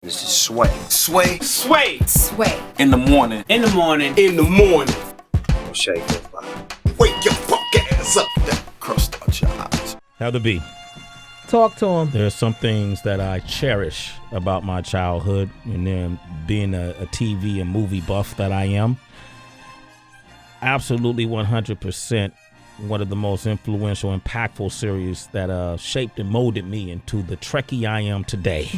This is Sway. Sway. Sway. Sway. In the morning. In the morning. In the morning. Shake it, body. Wake your fuck ass up. That crust out your eyes. How to be. Talk to him. There's some things that I cherish about my childhood, and then being a TV and movie buff that I am. Absolutely 100% one of the most influential, impactful series that shaped and molded me into the Trekkie I am today.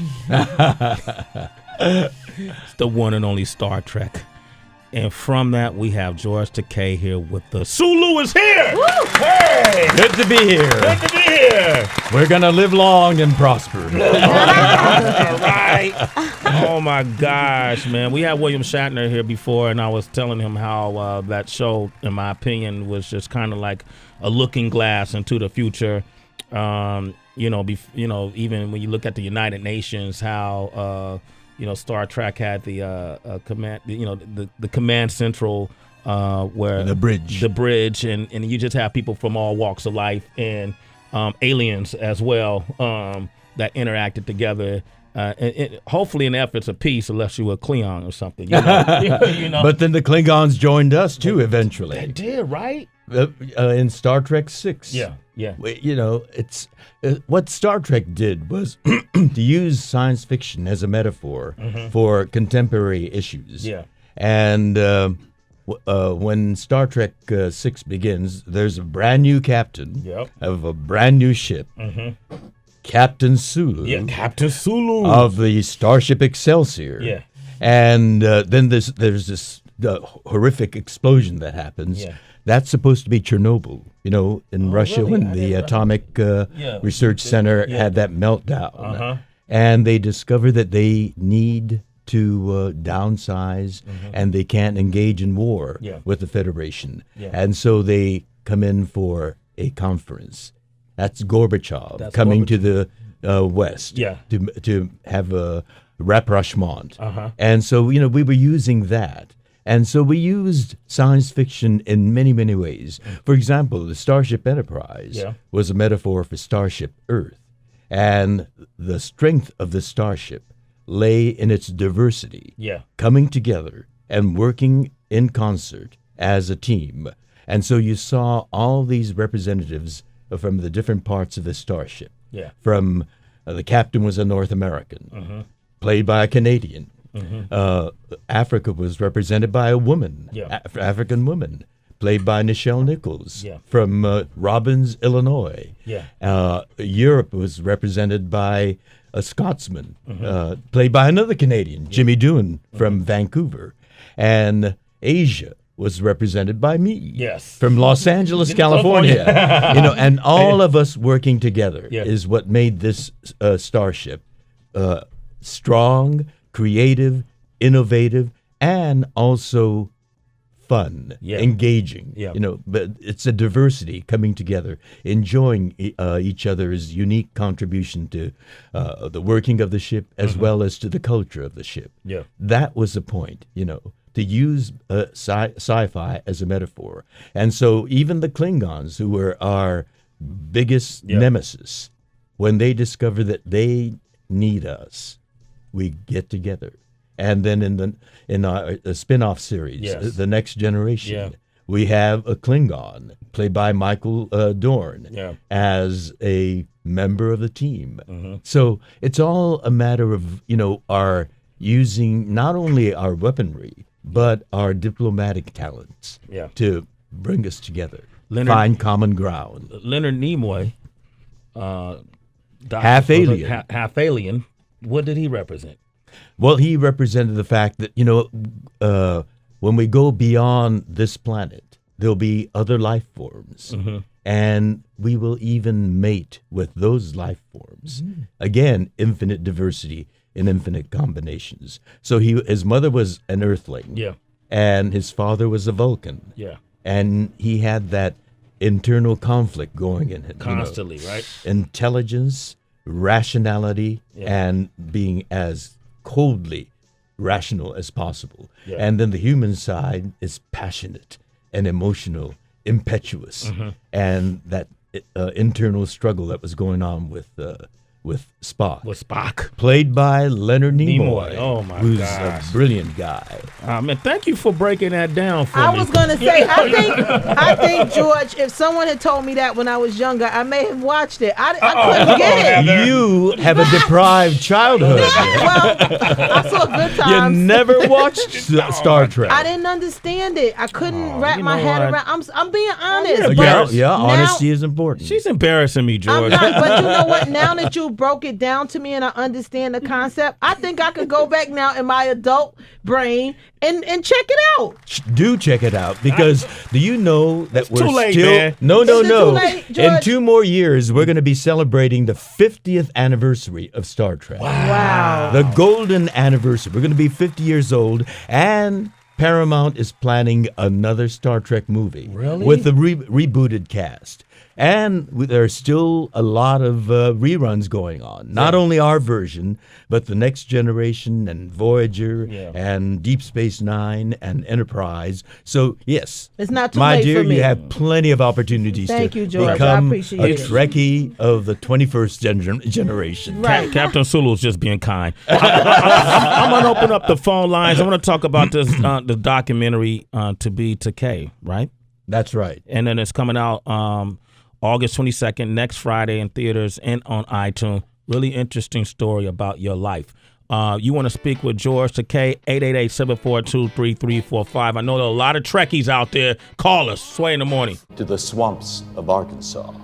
It's the one and only Star Trek. And from that, we have George Takei here with the Sulu is here. Woo! Hey! Good to be here. Good to be here. We're going to live long and prosper. All right. Oh, my gosh, man. We had William Shatner here before, and I was telling him how that show, in my opinion, was just kind of like a looking glass into the future. Even when you look at the United Nations, how Star Trek had the command, the command central where the bridge, and you just have people from all walks of life and aliens as well that interacted together. And hopefully in efforts of peace, unless you were a Klingon or something. But then the Klingons joined us too eventually. They did, right? In Star Trek 6. Yeah. It's what Star Trek did was to use science fiction as a metaphor for contemporary issues. Yeah. And when Star Trek 6 begins, there's a brand new captain of a brand new ship. Captain Sulu. Yeah, Captain Sulu. Of the Starship Excelsior. Yeah. And then there's this horrific explosion that happens. Yeah. That's supposed to be Chernobyl, in Russia really? when the Atomic Research Center had that meltdown. And they discover that they need to downsize and they can't engage in war with the Federation. Yeah. And so they come in for a conference. That's Gorbachev coming to the West to have a rapprochement. And so, we were using that. And so we used science fiction in many, many ways. For example, the Starship Enterprise was a metaphor for Starship Earth. And the strength of the starship lay in its diversity, coming together and working in concert as a team. And so you saw all these representatives from the different parts of the starship. From the captain was a North American, played by a Canadian. Africa was represented by a woman, African woman, played by Nichelle Nichols from Robbins, Illinois. Europe was represented by a Scotsman, played by another Canadian, Jimmy Doohan from Vancouver. And Asia was represented by me from Los Angeles, California. And all of us working together is what made this starship strong, creative, innovative, and also fun, engaging. But it's a diversity coming together, enjoying each other's unique contribution to the working of the ship as well as to the culture of the ship. That was the point, to use sci-fi as a metaphor. And so even the Klingons, who were our biggest nemesis, when they discover that they need us, we get together. And then in our spin-off series, The Next Generation, we have a Klingon played by Michael Dorn as a member of the team. So it's all a matter of, our using not only our weaponry, but our diplomatic talents to bring us together, find common ground. Leonard Nimoy, half alien. Half alien. What did he represent? Well, he represented the fact that, when we go beyond this planet, there'll be other life forms. And we will even mate with those life forms. Again, infinite diversity in infinite combinations. So his mother was an Earthling. And his father was a Vulcan. And he had that internal conflict going in him. Constantly, right? Intelligence, rationality, and being as coldly rational as possible. And then the human side is passionate and emotional, impetuous, and that internal struggle that was going on with with Spock. Played by Leonard Nimoy. Oh, my who's gosh. a brilliant guy. Man, thank you for breaking that down for me. I was going to say, I think, George, if someone had told me that when I was younger, I may have watched it. I couldn't get it. You have a deprived childhood. Well, I saw Good Times. You never watched Star Trek. I didn't understand it. I couldn't wrap my head around. I'm being honest. Honesty is important. She's embarrassing me, George. I'm not, but you know what? Now that you broke it down to me and I understand the concept, I think I could go back now in my adult brain and check it out. Do check it out, because do you know that we're too late, still man. No. Too late, In George? 2 more years, we're going to be celebrating the 50th anniversary of Star Trek. Wow. The golden anniversary. We're going to be 50 years old, and Paramount is planning another Star Trek movie. Really? With the rebooted cast. And there's still a lot of reruns going on. Not only our version, but the Next Generation and Voyager and Deep Space Nine and Enterprise. So, yes, It's not too my late dear, for me. you have plenty of opportunities Thank to you, George. I become appreciate a it. Trekkie of the 21st generation. Right. Captain Sulu's just being kind. I'm going to open up the phone lines. I want to talk about this the documentary to Be Takei, right? That's right. And then it's coming out August 22nd, next Friday in theaters and on iTunes. Really interesting story about your life. You want to speak with George Takei, 888-742-3345. I know there are a lot of Trekkies out there. Call us, Sway in the Morning. To the swamps of Arkansas.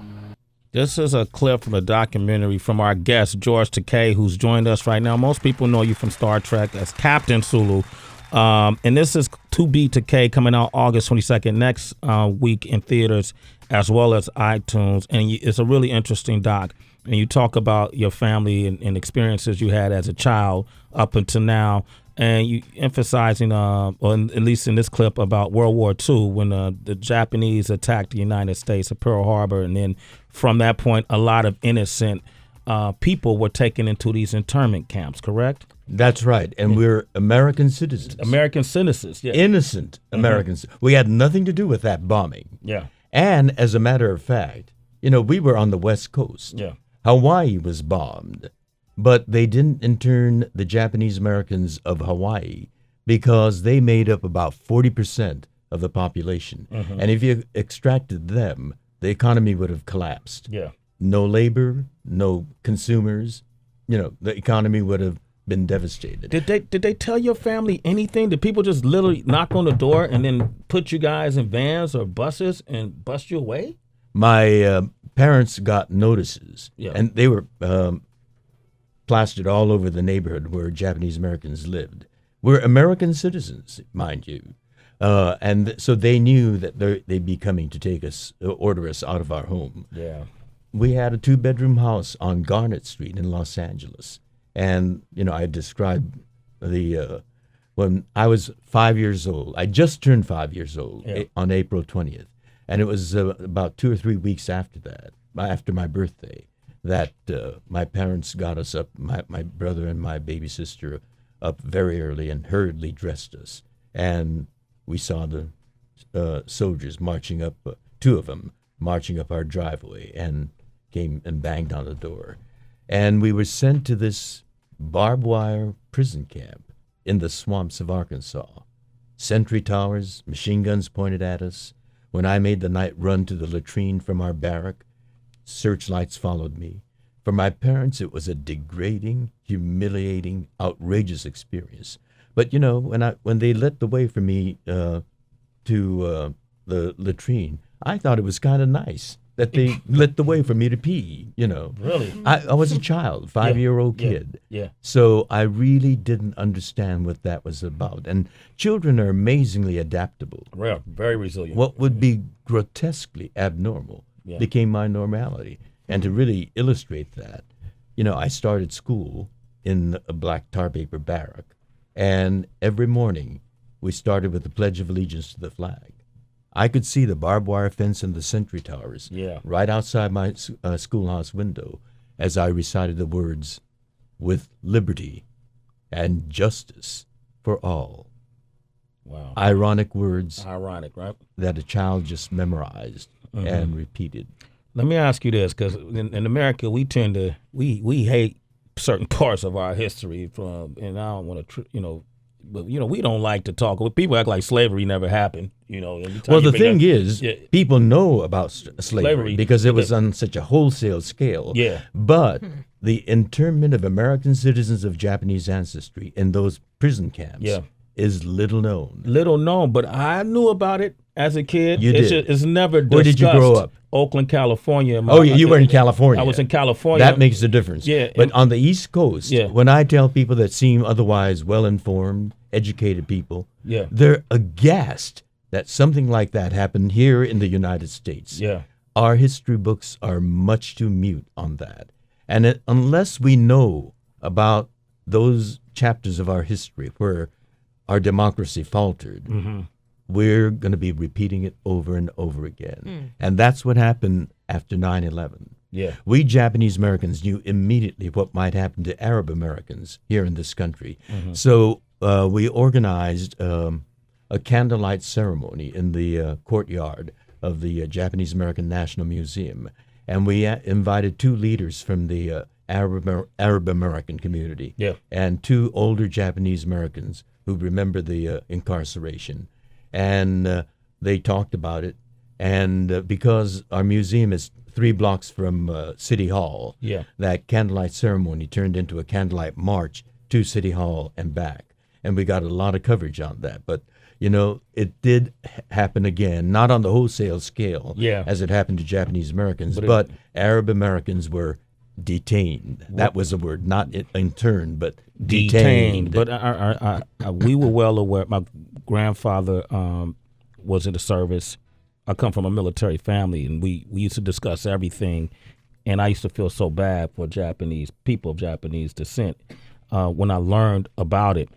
This is a clip from a documentary from our guest, George Takei, who's joined us right now. Most people know you from Star Trek as Captain Sulu. And this is To Be Takei, coming out August 22nd, next week in theaters, as well as iTunes. And it's a really interesting doc. And you talk about your family and experiences you had as a child up until now. And you emphasizing, or at least in this clip, about World War II, when the Japanese attacked the United States at Pearl Harbor. And then from that point, a lot of innocent people were taken into these internment camps, correct? That's right. And we're American citizens. American citizens, yeah. Innocent Americans. We had nothing to do with that bombing. Yeah. And as a matter of fact, we were on the West Coast. Yeah. Hawaii was bombed, but they didn't intern the Japanese Americans of Hawaii because they made up about 40% of the population. Mm-hmm. And if you extracted them, the economy would have collapsed. Yeah. No labor, no consumers, the economy would have been devastated. Did they tell your family anything? Did people just literally knock on the door and then put you guys in vans or buses and bust you away? My parents got notices, and they were plastered all over the neighborhood where Japanese Americans lived. We're American citizens, mind you. And so they knew that they'd be coming to take us, order us out of our home. Yeah. We had a 2-bedroom house on Garnett Street in Los Angeles. And, I described when I was 5 years old. I just turned 5 years old on April 20th. And it was about 2 or 3 weeks after that, after my birthday, that my parents got us up, my brother and my baby sister, up very early and hurriedly dressed us. And we saw the soldiers marching up, 2 of them marching up our driveway, and came and banged on the door. And we were sent to this barbed wire prison camp in the swamps of Arkansas. Sentry towers, machine guns pointed at us. When I made the night run to the latrine from our barrack, searchlights followed me. For my parents, it was a degrading, humiliating, outrageous experience. But when they lit the way for me to the latrine, I thought it was kind of nice that they lit the way for me to pee. Really? I was a child, 5-year-old kid. Yeah. So I really didn't understand what that was about. And children are amazingly adaptable. Well, very resilient. What would be grotesquely abnormal became my normality. And to really illustrate that, I started school in a black tar paper barrack. And every morning we started with the Pledge of Allegiance to the flag. I could see the barbed wire fence and the sentry towers right outside my schoolhouse window as I recited the words, "with liberty and justice for all." Wow. Ironic words. Ironic, right? That a child just memorized and repeated. Let me ask you this, because in America we tend to we hate certain parts of our history and I don't want to but we don't like to talk. People act like slavery never happened. Well, the thing is, people know about slavery because it was on such a wholesale scale. Yeah. But the internment of American citizens of Japanese ancestry in those prison camps is little known. Little known, but I knew about it as a kid. You did. It's never discussed. Where did you grow up? Oakland, California. You were in California. I was in California. That makes a difference. Yeah. But on the East Coast, when I tell people that seem otherwise well-informed, educated people, they're aghast that something like that happened here in the United States. Yeah. Our history books are much too mute on that. And unless we know about those chapters of our history where our democracy faltered, we're going to be repeating it over and over again. And that's what happened after 9/11. Yeah. We Japanese Americans knew immediately what might happen to Arab Americans here in this country. So we organized a candlelight ceremony in the courtyard of the Japanese American National Museum. And we invited 2 leaders from the Arab American community and 2 older Japanese Americans who remember the incarceration. And they talked about it. And because our museum is 3 blocks from City Hall, that candlelight ceremony turned into a candlelight march to City Hall and back. And we got a lot of coverage on that. But, it did happen again, not on the wholesale scale as it happened to Japanese Americans, but Arab Americans were detained. That was the word, not interned, but detained. But we were well aware. My grandfather was in the service. I come from a military family, and we used to discuss everything. And I used to feel so bad for people of Japanese descent when I learned about it.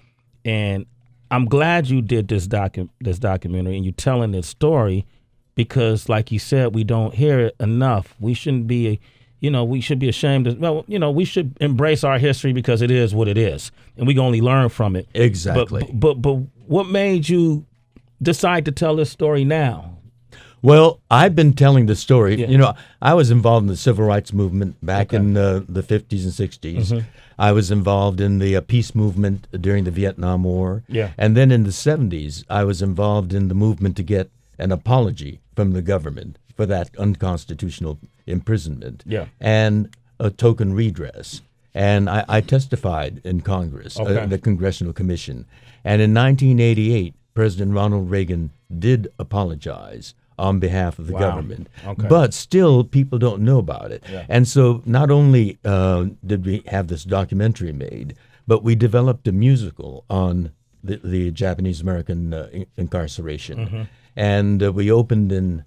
And I'm glad you did this documentary and you're telling this story because, like you said, we don't hear it enough. We shouldn't be, we should be ashamed of, we should embrace our history because it is what it is, and we can only learn from it. Exactly. But what made you decide to tell this story now? Well, I've been telling the story. I was involved in the civil rights movement back in the 50s and 60s. I was involved in the peace movement during the Vietnam War. And then in the 70s, I was involved in the movement to get an apology from the government for that unconstitutional imprisonment and a token redress. And I testified in Congress, the Congressional Commission. And in 1988, President Ronald Reagan did apologize on behalf of the government. But still, people don't know about it. And so not only did we have this documentary made, but we developed a musical on the Japanese American incarceration. And we opened in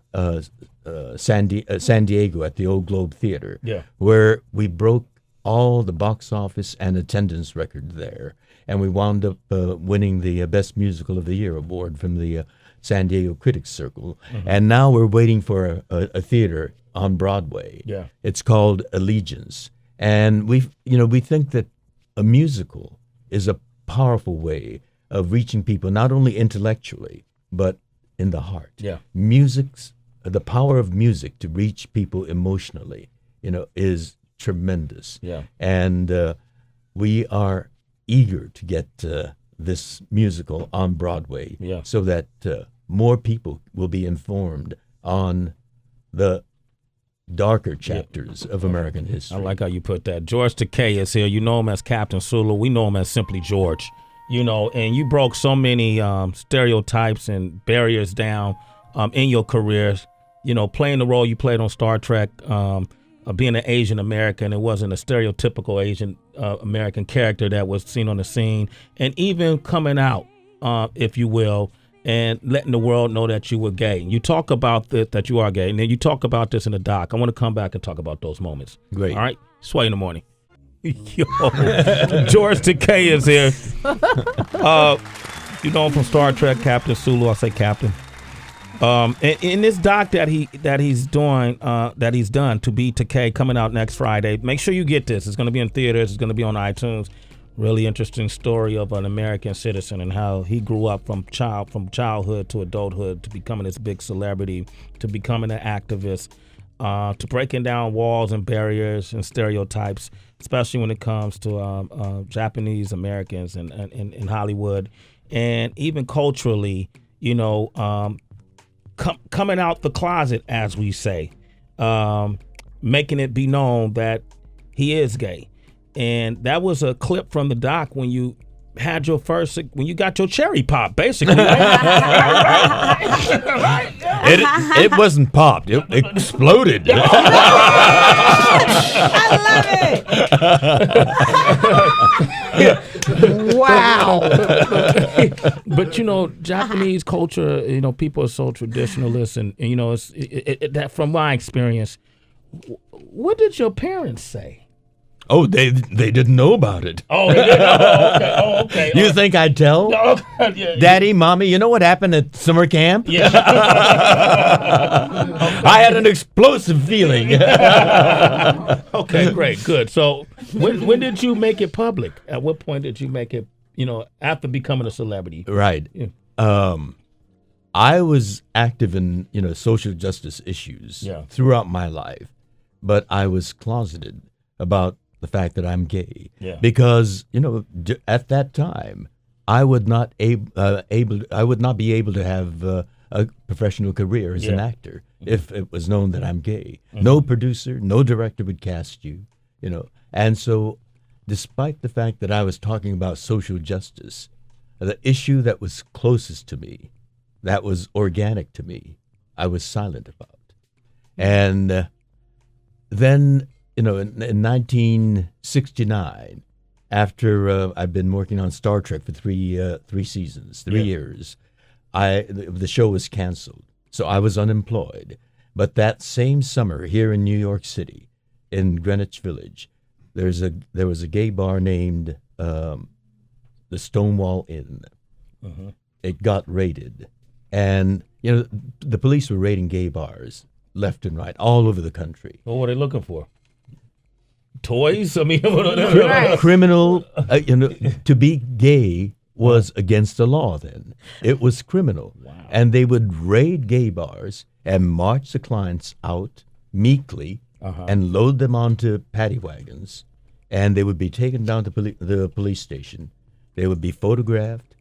San Diego at the Old Globe Theater, where we broke all the box office and attendance record there. And we wound up winning the Best Musical of the Year award from the San Diego Critics Circle. And now we're waiting for a theater on Broadway. It's called Allegiance. And we think that a musical is a powerful way of reaching people, not only intellectually, but in the heart. The power of music to reach people emotionally, is tremendous. And we are eager to get this musical on Broadway so that more people will be informed on the darker chapters of American history. I like how you put that. George Takei is here. You know him as Captain Sulu. We know him as simply George. And you broke so many stereotypes and barriers down in your careers. Playing the role you played on Star Trek, being an Asian American, it wasn't a stereotypical Asian American character that was seen on the scene, and even coming out, if you will, and letting the world know that you were gay. You talk about that you are gay, and then you talk about this in the doc. I want to come back and talk about those moments. Great. All right? Sway in the morning. Yo, George Takei is here. You know him from Star Trek, Captain Sulu. I say Captain. In this doc that he's done to Be Takei, coming out next Friday. Make sure you get this. It's going to be in theaters. It's going to be on iTunes. Really interesting story of an American citizen and how he grew up from childhood to adulthood to becoming this big celebrity, to becoming an activist. to breaking down walls and barriers and stereotypes, especially when it comes to Japanese Americans and in Hollywood, and even culturally, coming out the closet, as we say, making it be known that he is gay. And that was a clip from the doc when you had your when you got your cherry pop, basically. Right? It wasn't popped. It exploded. I love it. Wow. But Japanese culture, people are so traditionalist, and it's that from my experience. What did your parents say? Oh, they didn't know about it. Oh, they didn't know. Oh, okay. You think I'd tell? No, yeah. Daddy, Mommy, you know what happened at summer camp? Yeah. I had an explosive feeling. Okay, great, good. So when did you make it public? At what point did you make it, after becoming a celebrity? Right. Yeah. I was active in, social justice issues throughout my life, but I was closeted about the fact that I'm gay, because at that time I would not be able to have a professional career as an actor if it was known that I'm gay. No producer, no director would cast you, And so, despite the fact that I was talking about social justice, the issue that was closest to me, that was organic to me, I was silent about. And then, in 1969, after I'd been working on Star Trek for three seasons, 3 years, the show was canceled. So I was unemployed. But that same summer, here in New York City, in Greenwich Village, there was a gay bar named the Stonewall Inn. Mm-hmm. It got raided. And, the police were raiding gay bars left and right, all over the country. What were they looking for? Toys? I mean, criminal. To be gay was against the law then. It was criminal. Wow. And they would raid gay bars and march the clients out meekly and load them onto paddy wagons. And they would be taken down to the police station. They would be photographed,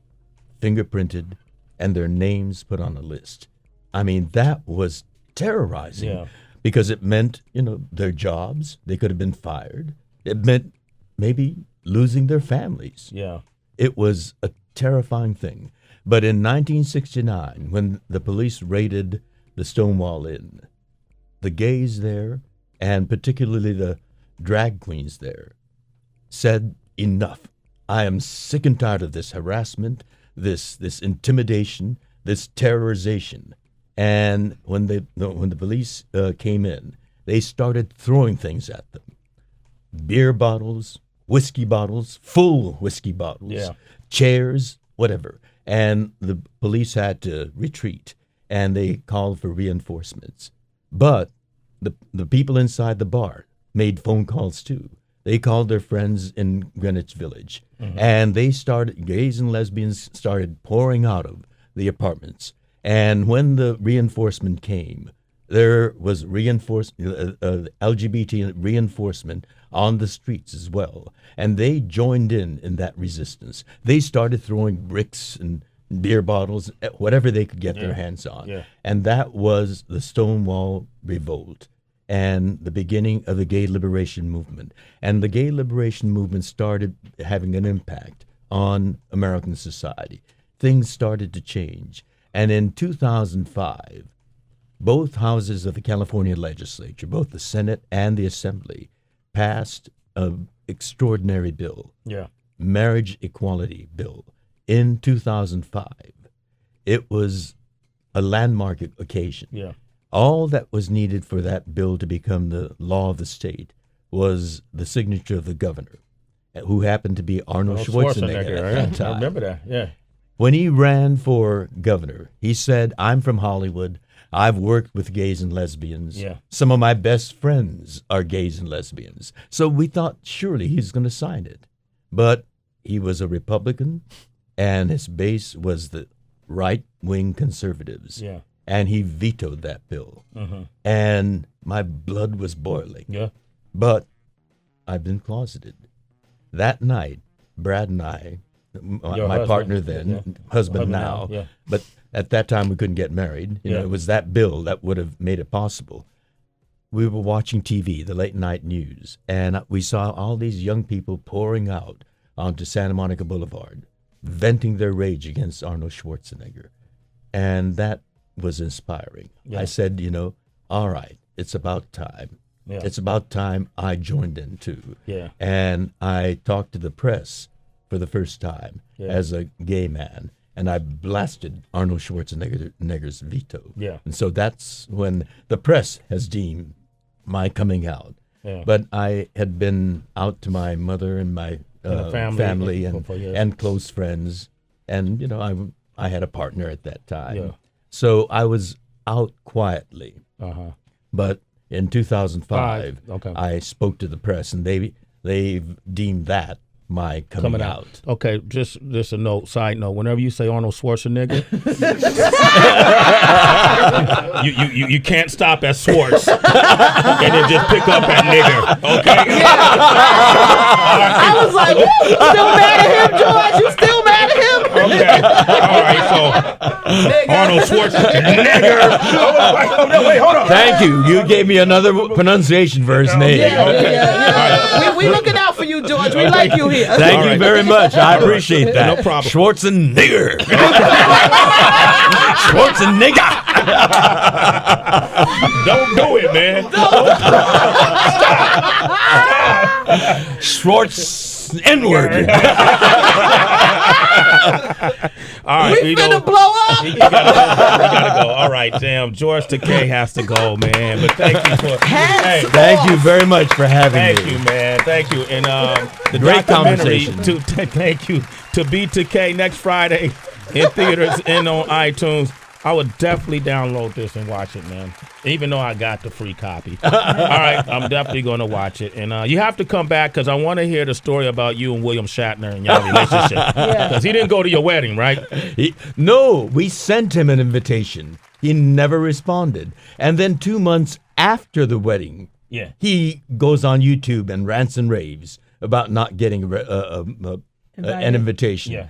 fingerprinted, and their names put on a list. I mean, that was terrorizing. Yeah. Because it meant, their jobs. They could have been fired. It meant maybe losing their families. Yeah. It was a terrifying thing. But in 1969, when the police raided the Stonewall Inn, the gays there, and particularly the drag queens there, said, enough. I am sick and tired of this harassment, this intimidation, this terrorization. And when the police came in, they started throwing things at them. Beer bottles, whiskey bottles, full whiskey bottles, chairs, whatever. And the police had to retreat, and they called for reinforcements. But the people inside the bar made phone calls too. They called their friends in Greenwich Village, and gays and lesbians started pouring out of the apartments. And when the reinforcement came, there was LGBT reinforcement on the streets as well. And they joined in that resistance. They started throwing bricks and beer bottles, whatever they could get their hands on. Yeah. And that was the Stonewall Revolt and the beginning of the gay liberation movement. And the gay liberation movement started having an impact on American society. Things started to change. And in 2005, both houses of the California legislature, both the Senate and the Assembly, passed an extraordinary bill, marriage equality bill, in 2005. It was a landmark occasion. Yeah. All that was needed for that bill to become the law of the state was the signature of the governor, who happened to be Arnold Schwarzenegger at that time. I remember that, yeah. When he ran for governor, he said, I'm from Hollywood. I've worked with gays and lesbians. Yeah. Some of my best friends are gays and lesbians. So we thought surely he's going to sign it. But he was a Republican, and his base was the right-wing conservatives. Yeah. and he vetoed that bill. And my blood was boiling. Yeah. But I've been closeted. That night, Brad and I, my husband, partner then, husband now, but at that time we couldn't get married. You know, it was that bill that would have made it possible. We were watching TV, the late night news, and we saw all these young people pouring out onto Santa Monica Boulevard, venting their rage against Arnold Schwarzenegger. And that was inspiring. I said, you know, all right, it's about time. It's about time I joined in too. And I talked to the press for the first time as a gay man, and I blasted Arnold Schwarzenegger's veto. And so that's when the press has deemed my coming out. But I had been out to my mother and my family and close friends, and you know, I had a partner at that time. So I was out quietly. But in 2005, I spoke to the press, and they deemed that my coming out. Okay, just a note, side note. Whenever you say Arnold Schwarzenegger, you can't stop at Schwartz and then just pick up at nigger. Okay. I was like, you still mad at him, George? You still mad at him? Okay. All right. So Arnold Schwarzenegger. Wait, hold on. Thank you. You gave me another pronunciation for his name. We looking out for you, George. We like you here. Thank you very much. I appreciate that. No problem. Schwarzenegger. Schwarzenegger. Don't do it, man. Schwartz N-word. All right, we finna blow up. You gotta go. All right, damn. George Takei has to go, man. But thank you for Thank you very much for having me. Thank you, man. Thank you. And the Great documentary conversation. Thank you to Be Takei next Friday in theaters and on iTunes. I would definitely download this and watch it, man. Even though I got the free copy. All right, I'm definitely going to watch it. And you have to come back because I want to hear the story about you and William Shatner and your relationship. Because he didn't go to your wedding, right? No, we sent him an invitation. He never responded. And then 2 months after the wedding, he goes on YouTube and rants and raves about not getting an invitation.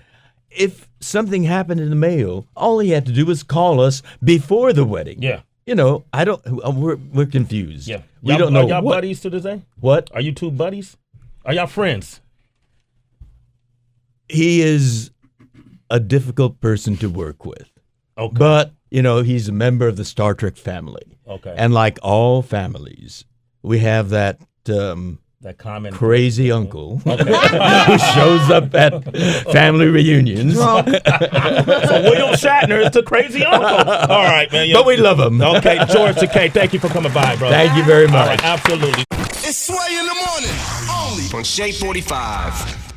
If something happened in the mail, all he had to do was call us before the wedding. You know, we're confused. We don't know. Are y'all buddies to this day? What? Are you two buddies? Are y'all friends? He is a difficult person to work with. Okay. But, you know, he's a member of the Star Trek family. Okay. And like all families, we have that common crazy uncle who shows up at family reunions. So William Shatner is the crazy uncle. All right, man. But we love him. Okay, George Takei, thank you for coming by, bro. Thank you very much. All right, absolutely. It's Sway in the morning, only on Shade 45.